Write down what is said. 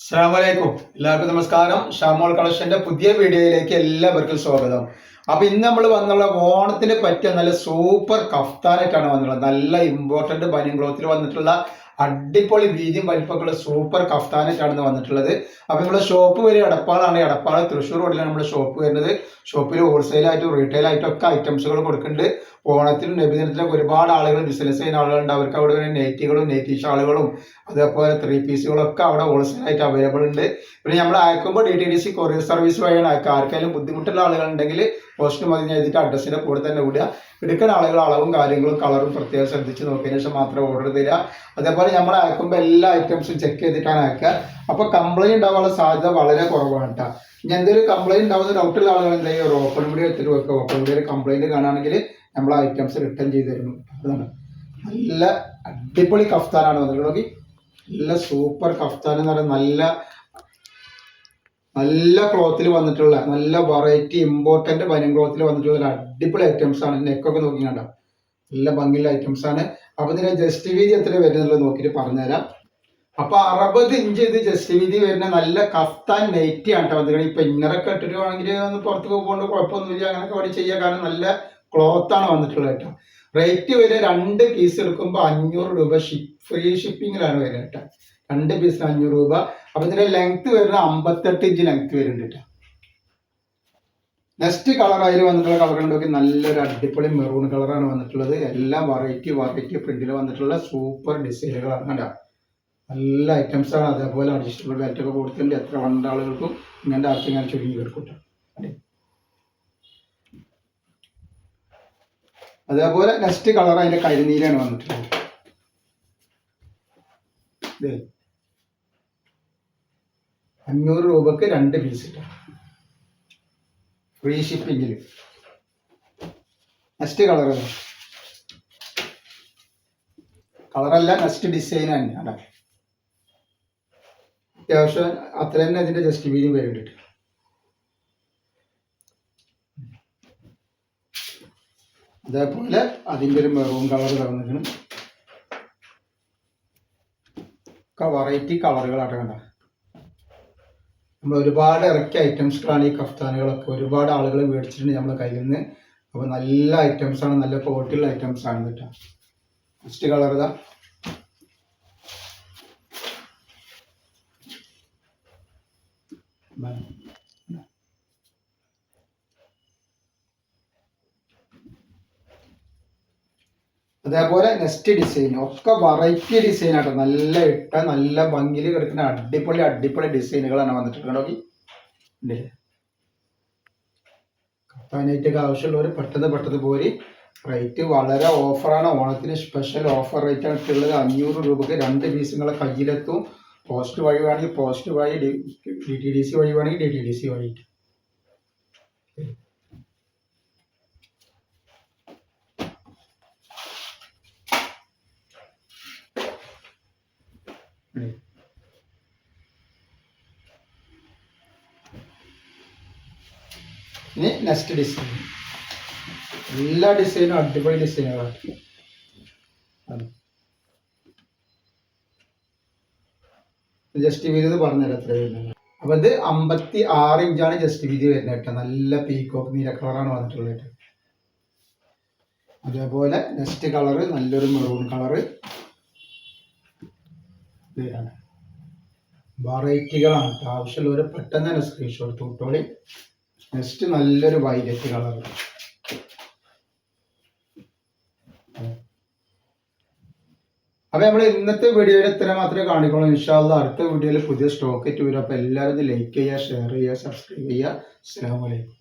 അസ്സലാമലൈക്കും. എല്ലാവർക്കും നമസ്കാരം. ഷാമോൾ കളക്ഷന്റെ പുതിയ വീഡിയോയിലേക്ക് എല്ലാവർക്കും സ്വാഗതം. അപ്പൊ ഇന്ന് നമ്മൾ വന്നുള്ള ഓണത്തിന് പറ്റിയ നല്ല സൂപ്പർ കഫ്താനായിട്ടാണ് വന്നിട്ടുള്ളത്. നല്ല ഇമ്പോർട്ടന്റ് ബനിയൻ ക്ലോത്തിൽ വന്നിട്ടുള്ള അടിപൊളി വീതിയും വലിപ്പമൊക്കെയുള്ള സൂപ്പർ കഫ്താനായിട്ടാണ് വന്നിട്ടുള്ളത്. അപ്പൊ നമ്മുടെ ഷോപ്പ് വരെ എടപ്പാളാണ്. എടപ്പാള് തൃശ്ശൂർ റോഡിലാണ് നമ്മുടെ ഷോപ്പ് വരുന്നത്. ഷോപ്പിൽ ഹോൾസെയിലായിട്ടും റീറ്റെയിൽ ആയിട്ടും ഒക്കെ ഐറ്റംസുകൾ കൊടുക്കുന്നുണ്ട്. ഓണത്തിനും നബിദിനത്തിനൊക്കെ ഒരുപാട് ആളുകൾ ബിസിനസ് ചെയ്യുന്ന ആളുകളുണ്ട്. അവർക്ക് അവിടെ നെറ്റികളും നെറ്റി ഷാളുകളും അതേപോലെ 3 പീസുകളൊക്കെ അവിടെ ഹോൾസെയിലായിട്ട് അവൈലബിൾ ഉണ്ട്. പിന്നെ നമ്മൾ അയക്കുമ്പോൾ DTDC കൊറിയർ സർവീസ് വഴിയാണ് അയക്കുക. ആർക്കെങ്കിലും ബുദ്ധിമുട്ടുള്ള ആളുകളുണ്ടെങ്കിൽ പോസ്റ്റ് മതി എഴുതിയിട്ട് അഡ്രസ്സിന്റെ കൂടെ തന്നെ വിടുക. എടുക്കുന്ന ആളുകൾ അളവും കാര്യങ്ങളും കളറും പ്രത്യേകം ശ്രദ്ധിച്ച് നോക്കിയതിനു ശേഷം മാത്രം ഓർഡർ തരിക. അതേപോലെ നമ്മൾ അയക്കുമ്പോൾ എല്ലാ ഐറ്റംസും ചെക്ക് ചെയ്തിട്ടാണ് അയക്കുക. അപ്പോൾ കംപ്ലൈന്റ് ഉണ്ടാവാനുള്ള സാധ്യത വളരെ കുറവാണ് കേട്ടോ. ഇനി എന്തെങ്കിലും കംപ്ലൈന്റ് ഉണ്ടാവുന്ന ഡൗട്ടുള്ള ആളുകൾ എന്താ ചെയ്യുക, ഓപ്പൺ വീഡിയോ എടുത്തിട്ട് വെക്കുക. ഓപ്പൺ വീഡിയോയിൽ കംപ്ലൈന്റ് കാണുകയാണെങ്കിൽ നമ്മൾ ഐറ്റംസ് റിട്ടേൺ ചെയ്ത് തരുന്നു. അതാണ് നല്ല അടിപൊളി കഫ്താനാണ് വന്നിട്ടുള്ളത്. നല്ല സൂപ്പർ കഫ്താൻ എന്ന് പറയുന്നത് നല്ല ക്ലോത്തിൽ വന്നിട്ടുള്ള നല്ല വെറൈറ്റി ഇമ്പോർട്ടന്റ് ബനിയൻ ക്ലോത്തിൽ വന്നിട്ടുള്ള ഒരു അടിപൊളി ഐറ്റംസ് ആണ്. നെക്കൊക്കെ നോക്കി കണ്ട നല്ല ഭംഗിയുള്ള ഐറ്റംസ് ആണ്. അപ്പൊ ഇതിന്റെ ജസ്റ്റ് വീതി എത്ര വരുന്നുള്ളത് നോക്കിയിട്ട് പറഞ്ഞുതരാം. അപ്പൊ 60 ഇഞ്ച് ഇത് ജസ്റ്റ് വീതി വരുന്ന നല്ല കഫ്താൻ നെറ്റി ആണ് വന്നിട്ട്. ഇപ്പൊ ഇന്നറൊക്കെ ഇട്ടിട്ടുവാണെങ്കിൽ ഒന്ന് പുറത്തേക്ക് പോകുകൊണ്ട് കുഴപ്പമൊന്നുമില്ല, അങ്ങനെയൊക്കെ വേണ്ടി ചെയ്യാൻ. കാരണം നല്ല ക്ലോത്ത് ആണ് വന്നിട്ടുള്ളത് കേട്ടോ. റേറ്റ് വരെ 2 പീസ് എടുക്കുമ്പോൾ 500 രൂപ ഫ്രീ ഷിപ്പിങ്ങിലാണ് വരുന്നത് കേട്ടോ. 2 പീസിന് 500 രൂപ. അപ്പൊ ഇതിന്റെ ലെങ്ത് വരുന്ന 58 ഇഞ്ച് ലെങ്ത് വരുന്നുണ്ട് കേട്ടോ. നെക്സ്റ്റ് കളർ അതിൽ വന്നിട്ടുള്ള കളർ നോക്കി നല്ലൊരു അടിപൊളി മെറൂൺ കളറാണ് വന്നിട്ടുള്ളത്. എല്ലാം വെറൈറ്റി പ്രിന്റിൽ വന്നിട്ടുള്ള സൂപ്പർ ഡിസൈനുകളാണ് കേട്ടോ. നല്ല ഐറ്റംസ് ആണ്. അതേപോലെ അഡീഷണൽ ബാറ്റ് ഒക്കെ കൊടുത്തിട്ടുണ്ട്. എത്ര വണ്ട ആളുകൾക്കും ഇങ്ങനത്തെ ആർക്കും ഞാൻ ചുരുങ്ങി കിടക്കും. അതേപോലെ നെക്സ്റ്റ് കളർ അതിന്റെ കരിനീലാണ് വന്നിട്ടുള്ളത്. 500 രൂപക്ക് 2 പീസ് കിട്ടും ഫ്രീ ഷിപ്പിങ്ങിൽ. നെക്സ്റ്റ് കളറല്ല നെക്സ്റ്റ് ഡിസൈൻ തന്നെയാണ്. അത്യാവശ്യം അത്ര തന്നെ അതിന്റെ ജസ്റ്റ് വീതിയും വരുന്നുണ്ട്. അതേപോലെ അതിൻ്റെ ഒരു മെറൂൺ കളർ തന്നിട്ടുണ്ട്. വെറൈറ്റി കളറുകളാണ് കണ്ട. നമ്മൾ ഒരുപാട് ഇറക്കിയ ഐറ്റംസുകളാണ് ഈ കഫ്താനുകളൊക്കെ. ഒരുപാട് ആളുകൾ മേടിച്ചിട്ടുണ്ട് നമ്മുടെ കയ്യിൽ നിന്ന്. അപ്പോൾ നല്ല ഐറ്റംസ് ആണ്, നല്ല ക്വാളിറ്റിയുള്ള ഐറ്റംസ് ആണ് കേട്ടോ. നെക്സ്റ്റ് കളർ ഇതാ. അതേപോലെ നെക്സ്റ്റ് ഡിസൈൻ ഒക്കെ വെറൈറ്റി ഡിസൈൻ ആട്ടോ. നല്ല നല്ല ഭംഗിയിൽ കിടക്കുന്ന അടിപൊളി ഡിസൈനുകളാണ് വന്നിട്ടുള്ളത്. കഫ്താനായിട്ടൊക്കെ ആവശ്യമുള്ളവർ പെട്ടെന്ന് പോരി. റേറ്റ് വളരെ ഓഫറാണ്. ഓണത്തിന് സ്പെഷ്യൽ ഓഫർ റേറ്റ് ആണ് ഇട്ടുള്ളത്. 500 രൂപക്ക് 2 പീസ് നിങ്ങളെ കയ്യിലെത്തും. പോസ്റ്റ് വഴി വേണമെങ്കിൽ പോസ്റ്റ് വഴി, DTDC വഴി വേണമെങ്കിൽ DTDC വഴി. ഇനി നെക്സ്റ്റ് ഡിസൈൻ. എല്ലാ ഡിസൈനും അടിപൊളി ഡിസൈനുകളാണ്. ജസ്റ്റ് വീതി പറഞ്ഞുതരാം എത്ര വരുന്നത്. അപ്പൊ ഇത് 56 ഇഞ്ചാണ് ജസ്റ്റ് വീതി വരുന്നത് കേട്ടോ. നല്ല പീക്കോക്ക് നീല കളറാണ് വന്നിട്ടുള്ളത്. അതേപോലെ നെക്സ്റ്റ് കളറ് നല്ലൊരു മെറൂൺ കളറ്. വെറൈറ്റികളാണ്. ആവശ്യമുള്ളവർ പെട്ടെന്ന് തന്നെ സ്ക്രീൻഷോട്ട് തൊട്ടോളി. നെക്സ്റ്റ് നല്ലൊരു വൈലറ്റ് കളർ. അപ്പൊ നമ്മൾ ഇന്നത്തെ വീഡിയോയിൽ ഇത്ര മാത്രമേ കാണിക്കുള്ളൂ. ഇൻഷാ അല്ലാഹ് അടുത്ത വീഡിയോയിൽ പുതിയ സ്റ്റോക്ക് ഇട്ട് വരും. അപ്പൊ എല്ലാവരും ലൈക്ക് ചെയ്യുക, ഷെയർ ചെയ്യുക, സബ്സ്ക്രൈബ് ചെയ്യുക. അസ്സലാമു അലൈക്കും.